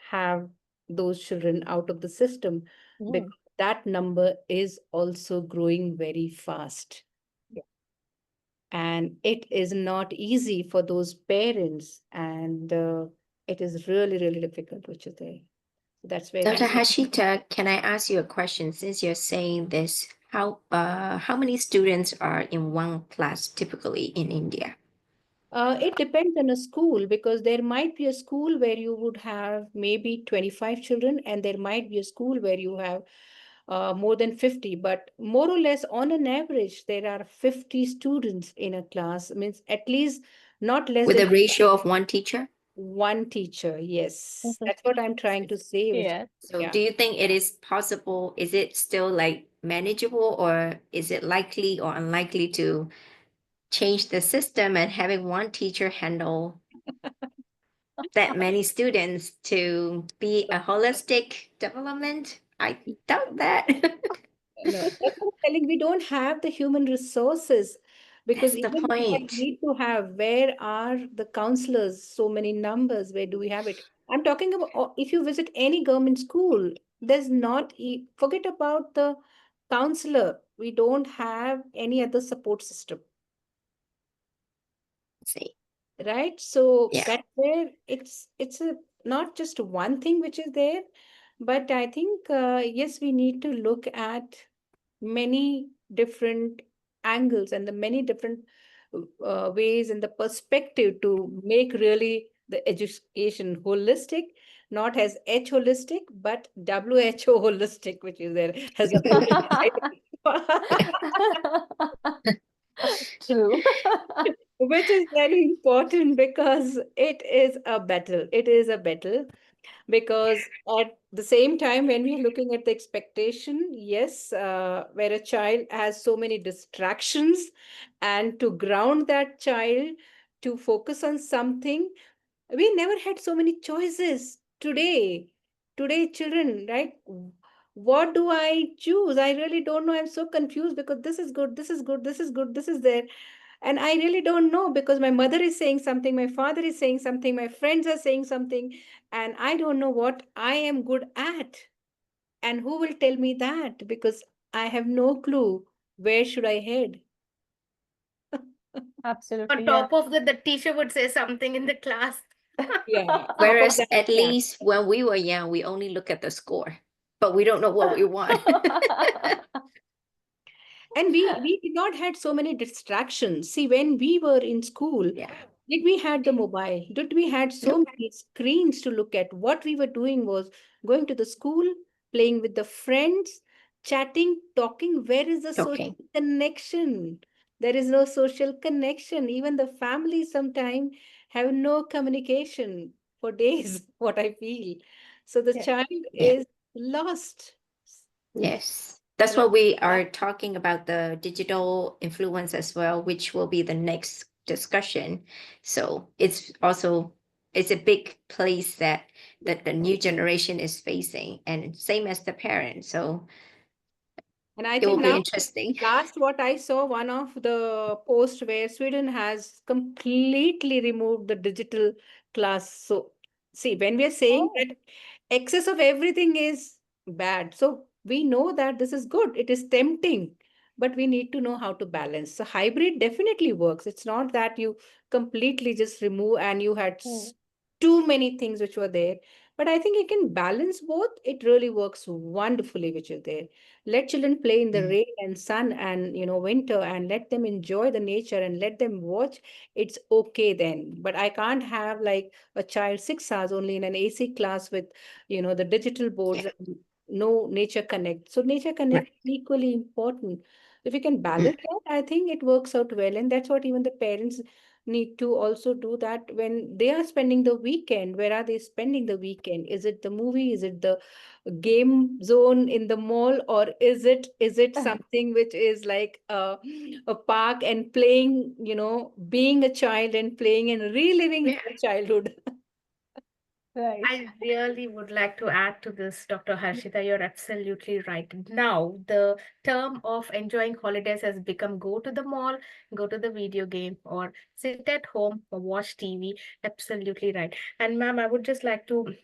have those children out of the system, Mm. because that number is also growing very fast. Yeah. And it is not easy for those parents, and it is really, really difficult, which is there. That's where Dr. we Hashita, can I ask you a question since you're saying this? How many students are in one class typically in India? it depends on a school, because there might be a school where you would have maybe 25 children, and there might be a school where you have more than 50. But more or less, on an average, there are 50 students in a class, means at least not less With than a ratio of one teacher? one teacher. Yes, Mhm. that's what I'm trying to say. Which, Yeah. So yeah. do you think it is possible? Is it still like manageable, or is it likely or unlikely to change the system and having one teacher handle that many students to be a holistic development? I doubt that. No, that's what I'm telling. We don't have the human resources, because That's the even if I point. need to have, where are the counselors? So many numbers. Where do we have it? I'm talking about, if you visit any government school, there's not, forget about the counselor. We don't have any other support system. See. right? So Yeah. that's where it's a not just one thing which is there, but I think yes, we need to look at many different angles and the many different ways and the perspective to make really the education holistic, not as H holistic, but WHO holistic, which is there as a whole entire True. which is very important because it is a battle. It is a battle because at the same time, when we're looking at the expectation, yes, where a child has so many distractions, and to ground that child to focus on something, we never had so many choices. Today children, right? What do I choose? I really don't know. I'm so confused because this is good, this is good, this is good, this is there, and I really don't know because my mother is saying something, my father is saying something, my friends are saying something, and I don't know what I am good at. And who will tell me that? Because I have no clue. Where should I head? Absolutely, On yes. top of that, the teacher would say something in the class. Yeah, top of Whereas that, at yeah. least when we were young, we only look at the score, but we don't know what we want. And we did not had so many distractions. See, when we were in school, Yeah. did we had the mobile? Did we had so Nope. many screens to look at? What we were doing was going to the school, playing with the friends, chatting, talking. Where is the social Okay. connection? There is no social connection. Even the family sometimes have no communication for days, what I feel. So the Yes. child Yeah. is lost. Yes. That's Right. what we are talking about, the digital influence as well, which will be the next discussion. So it's a big place that the new generation is facing, and same as the parents. So And I it will think be now, interesting. last what I saw, one of the posts where Sweden has completely removed the digital class. So, see, when we are saying Oh, that excess of everything is bad, so we know that this is good. It is tempting, but we need to know how to balance. So, hybrid definitely works. It's not that you completely just remove and you had hmm, too many things which were there. But I think you can balance both. It really works wonderfully, which is there. Let children play in the Mm. rain and sun and winter, and let them enjoy the nature and let them watch. It's okay then, but I can't have like a child 6 hours only in an AC class with the digital boards Yeah. and no nature connect. So nature Right. connect equally important. If you can Mm. balance that, I think it works out well, and that's what even the parents need to also do, that when they are spending the weekend, where are they spending the weekend? Is it the movie? Is it the game zone in the mall, or is it something which is like a park and playing, being a child and playing and reliving Yeah. their childhood? right. I really would like to add to this, Dr. Harshita. You're absolutely right. Now, the term of enjoying holidays has become go to the mall, go to the video game, or sit at home or watch TV. Absolutely right. And ma'am, I would just like to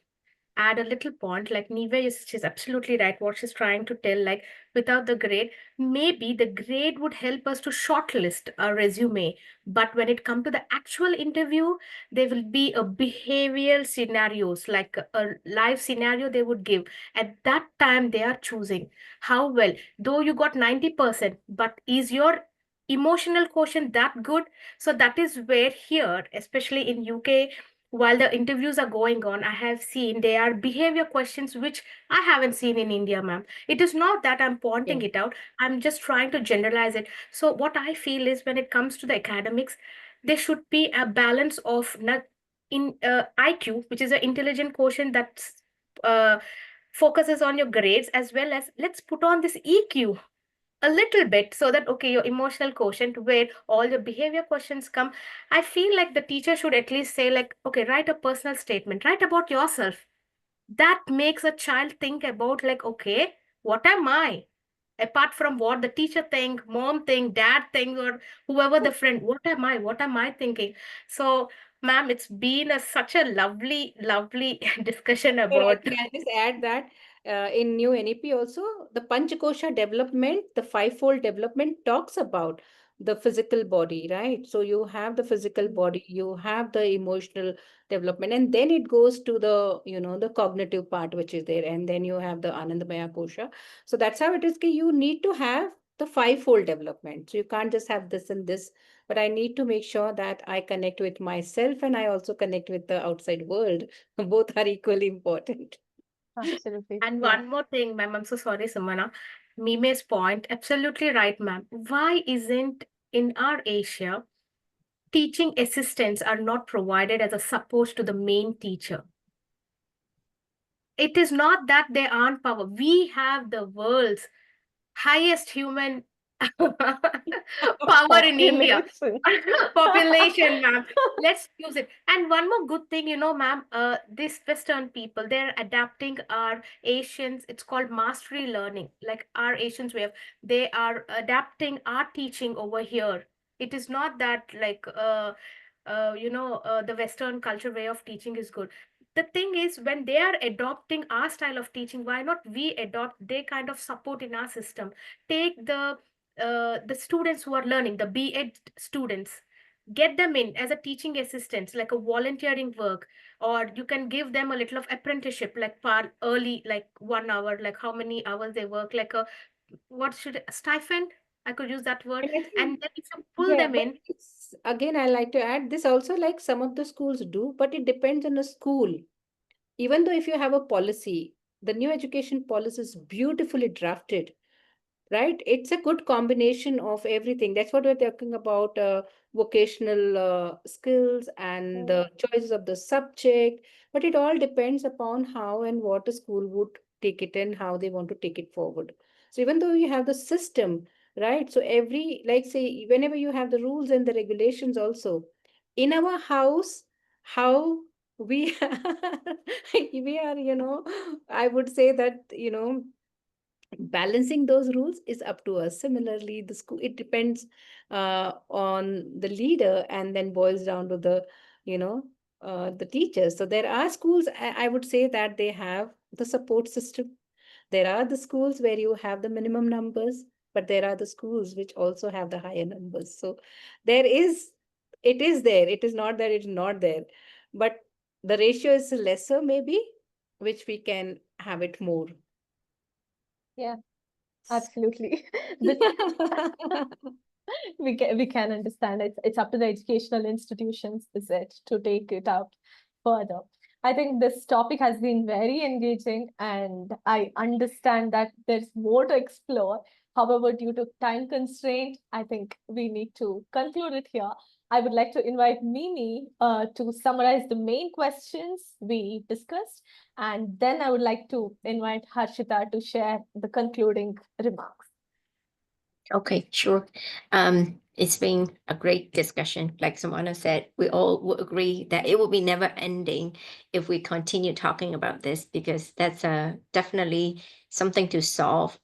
add a little point. Like Neve is, she's absolutely right. What she's trying to tell, like without the grade, maybe the grade would help us to shortlist a resume. But when it comes to the actual interview, there will be a behavioral scenarios, like a live scenario they would give. At that time, they are choosing how well, though you got 90%, but is your emotional quotient that good? So that is where here, especially in UK, while the interviews are going on, I have seen there are behavior questions which I haven't seen in India, ma'am. It is not that I'm Yeah. pointing it out, I'm just trying to generalize it. So, what I feel is when it comes to the academics, there should be a balance of not in IQ, which is an intelligent quotient that uh, focuses on your grades, as well as let's put on this EQ a little bit so that okay, your emotional quotient where all your behavior questions come. I feel like the teacher should at least say like, okay, write a personal statement, write about yourself. That makes a child think about like, okay, what am I, apart from what the teacher think, mom think, dad think, or whoever the friend, what am I thinking? So ma'am, it's been such a lovely discussion Well, I about. think I'll just add that in new NEP also, the Panchakosha development, the fivefold development talks about the physical body, right? So you have the physical body, you have the emotional development, and then it goes to the, the cognitive part, which is there, and then you have the Anandamaya Kosha. So that's how it is. You need to have the fivefold development. So you can't just have this and this, but I need to make sure that I connect with myself and I also connect with the outside world. Both are equally important. Absolutely. And Yeah. one more thing, ma'am, I'm so sorry, Samana. Mime's point, absolutely right, ma'am. Why isn't in our Asia teaching assistants are not provided as a support to the main teacher? It is not that they aren't power. We have the world's highest human power in India. Population. Population, ma'am. Let's use it. And one more good thing, ma'am, these Western people, they're adapting our Asians, it's called mastery learning, like our Asians way of, they are adapting our teaching over here. It is not that like, the Western culture way of teaching is good. The thing is, when they are adopting our style of teaching, why not we adopt their kind of support in our system? Take the students who are learning, the B.Ed students, get them in as a teaching assistants, like a volunteering work, or you can give them a little of apprenticeship, like par early, like 1 hour, like how many hours they work, like a what should stipend? I could use that word. And I And think, then if you pull yeah, them but in, it's again, I like to add this also, like some of the schools do, but it depends on the school. Even though if you have a policy, the new education policy is beautifully drafted, right? It's a good combination of everything. That's what we're talking about, vocational skills and Mm. the choices of the subject. But it all depends upon how and what a school would take it and how they want to take it forward. So even though you have the system, right? So every, like say, whenever you have the rules and the regulations also, in our house, how we we are, I would say that, balancing those rules is up to us. Similarly, the school, it depends on the leader and then boils down to you know the teachers. So there are schools, I would say, that they have the support system. There are the schools where you have the minimum numbers, but there are the schools which also have the higher numbers. So there is, it is there, it is not that it's not there, but the ratio is lesser maybe, which we can have it more. Yeah, absolutely. This we can understand. It's up to the educational institutions, is it, to take it out further. I think this topic has been very engaging, and I understand that there's more to explore. However, due to time constraint, I think we need to conclude it here. I would like to invite Mimi to summarize the main questions we discussed, and then I would like to invite Harshita to share the concluding remarks. Okay, sure. It's been a great discussion. Like Samana said, we all will agree that it will be never ending if we continue talking about this, because that's definitely something to solve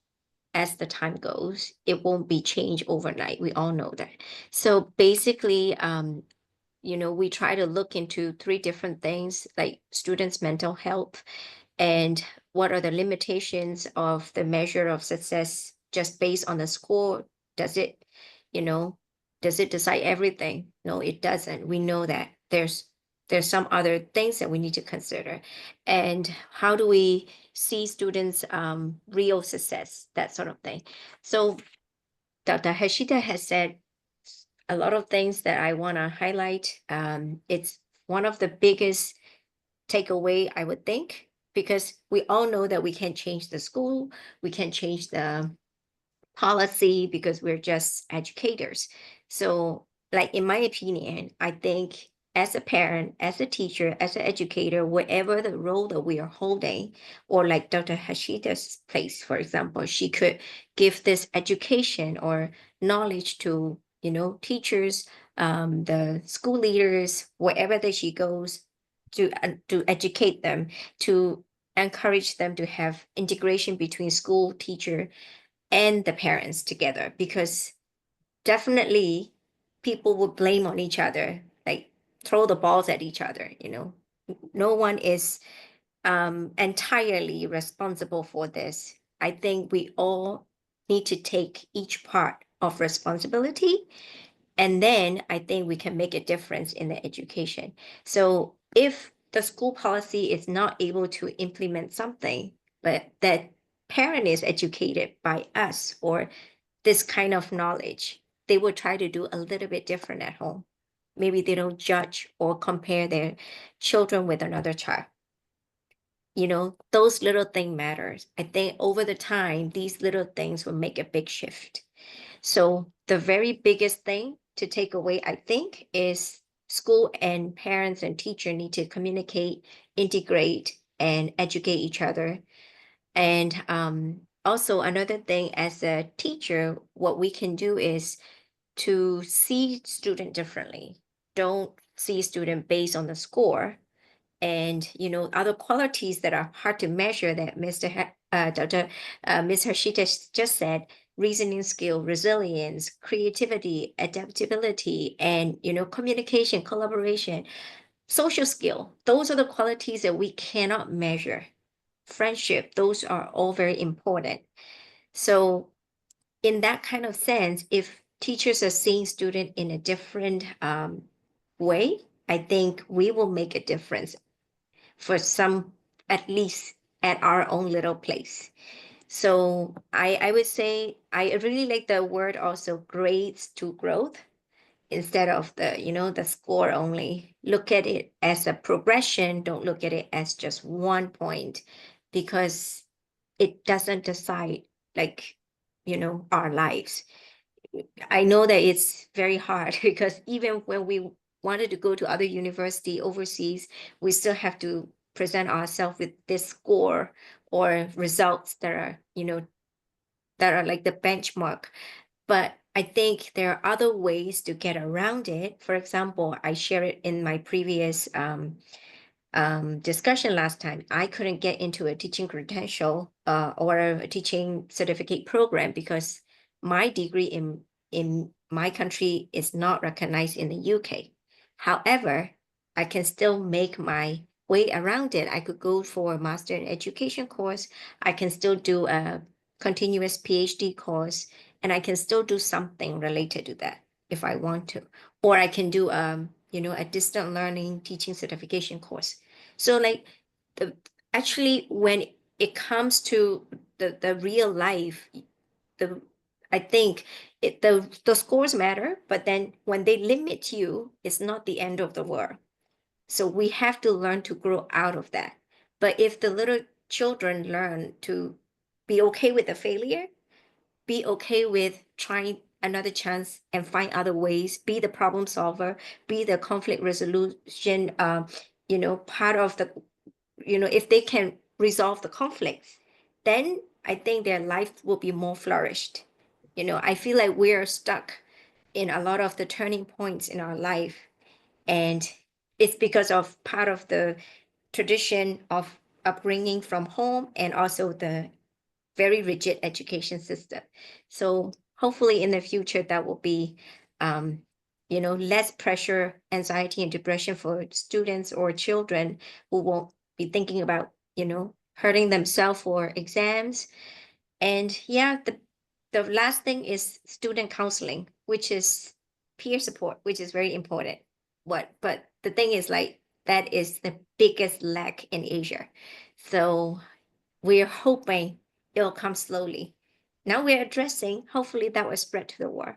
as the time goes. It won't be changed overnight. We all know that. So basically, we try to look into three different things, like students' mental health, and what are the limitations of the measure of success just based on the score. Does it you know does it decide everything? No, it doesn't. We know that there's some other things that we need to consider. And how do we see students real success, that sort of thing. So Dr. Hashida has said a lot of things that I want to highlight. It's one of the biggest takeaway, I would think, because we all know that we can't change the school, we can't change the policy, because we're just educators. So, like, in my opinion, I think as a parent, as a teacher, as an educator, whatever the role that we are holding, or like Dr. Hashida's place, for example, she could give this education or knowledge to, teachers, the school leaders, wherever that she goes, to educate them, to encourage them to have integration between school, teacher, and the parents together, because definitely people would blame on each other, like throw the balls at each other. No one is entirely responsible for this. I think we all need to take each part of responsibility. And then I think we can make a difference in the education. So if the school policy is not able to implement something, but that parent is educated by us or this kind of knowledge, they will try to do a little bit different at home. Maybe they don't judge or compare their children with another child. Those little things matters. I think over the time, these little things will make a big shift. So the very biggest thing to take away, I think, is school and parents and teacher need to communicate, integrate, and educate each other. And also another thing, as a teacher, what we can do is to see student differently. Don't see student based on the score, and other qualities that are hard to measure that Dr. Ms. Harshita just said: reasoning skill, resilience, creativity, adaptability, and communication, collaboration, social skill. Those are the qualities that we cannot measure. Friendship, those are all very important. So in that kind of sense, if teachers are seeing student in a different way, I think we will make a difference for some, at least at our own little place. So I would say I really like the word also, grades to growth, instead of the score only. Look at it as a progression. Don't look at it as just one point, because it doesn't decide, like, our lives. I know that it's very hard because even when we wanted to go to other university overseas, we still have to present ourselves with this score or results that are, that are like the benchmark. But I think there are other ways to get around it. For example, I shared it in my previous discussion last time. I couldn't get into a teaching credential or a teaching certificate program because my degree in my country is not recognized in the UK. However, I can still make my way around it. I could go for a master in education course. I can still do a continuous PhD course, and I can still do something related to that if I want to. Or I can do a distant learning teaching certification course. So like actually when it comes to the real life, I think the scores matter, but then when they limit you, it's not the end of the world. So we have to learn to grow out of that. But if the little children learn to be okay with the failure, be okay with trying another chance and find other ways, be the problem solver, be the conflict resolution, part of the, if they can resolve the conflicts, then I think their life will be more flourished. I feel like we're stuck in a lot of the turning points in our life, and it's because of part of the tradition of upbringing from home and also the very rigid education system. So hopefully in the future that will be less pressure, anxiety, and depression for students or children who won't be thinking about hurting themselves for exams. And yeah, the last thing is student counseling, which is peer support, which is very important. But the thing is, like, that is the biggest lack in Asia. So we're hoping it'll come slowly. Now we're addressing, hopefully that will spread to the world.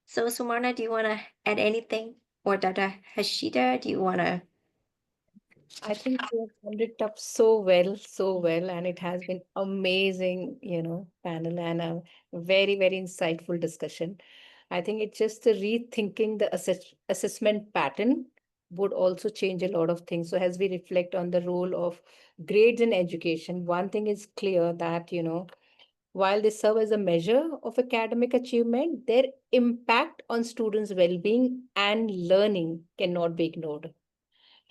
So Sumarna, do you want to add anything? Or Dada Hashida, do you want to? I think you have summed it up so well, so well, and it has been amazing, panel and a very, very insightful discussion. I think it's just the rethinking the assessment pattern would also change a lot of things. So as we reflect on the role of grades in education, one thing is clear that, while they serve as a measure of academic achievement, their impact on students' well-being and learning cannot be ignored,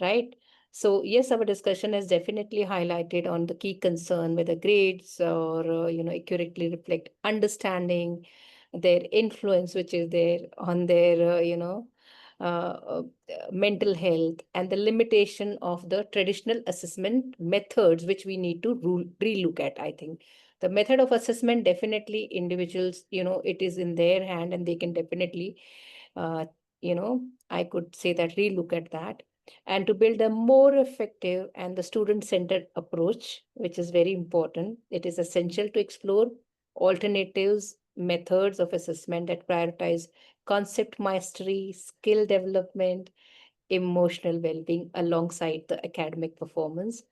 right? So yes, our discussion has definitely highlighted on the key concern whether grades or accurately reflect understanding, their influence, which is there on their uh, uh, mental health, and the limitation of the traditional assessment methods, which we need to relook at. I think The method of assessment, definitely individuals, it is in their hand and they can definitely, uh, I could say that relook at that. And to build a more effective and the student-centered approach, which is very important, it is essential to explore alternatives, methods of assessment that prioritize concept mastery, skill development, emotional well-being alongside the academic performance.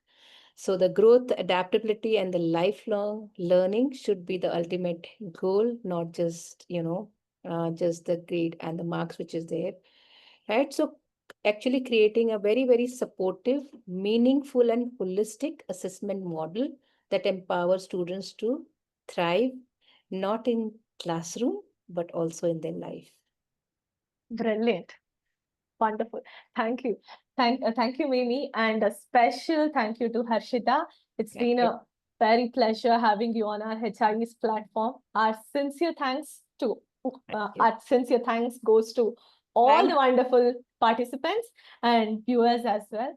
So the growth, adaptability, and the lifelong learning should be the ultimate goal, not just, just the grade and the marks which is there, right? So actually creating a very, very supportive, meaningful, and holistic assessment model that empowers students to thrive, not in classroom, but also in their life. Brilliant. Wonderful. Thank you. Thank you, Mimi. And a special thank you to Harshita. It's Thank been you. a very pleasure having you on our HIE's platform. Our sincere thanks Thank you. our sincere thanks goes to all Thank the wonderful participants and viewers as well.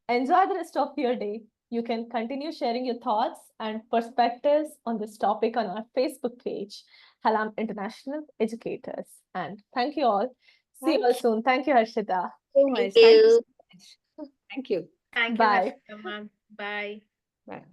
Enjoy the rest of your day. You can continue sharing your thoughts and perspectives on this topic on our Facebook page, Hallam International Educators. And thank you all. See you all Thank soon. Thank you, Harshita. so Thank much. Thank you you. so much. Thank you. Thank you, Bye. Harshita ma'am. Bye. Bye.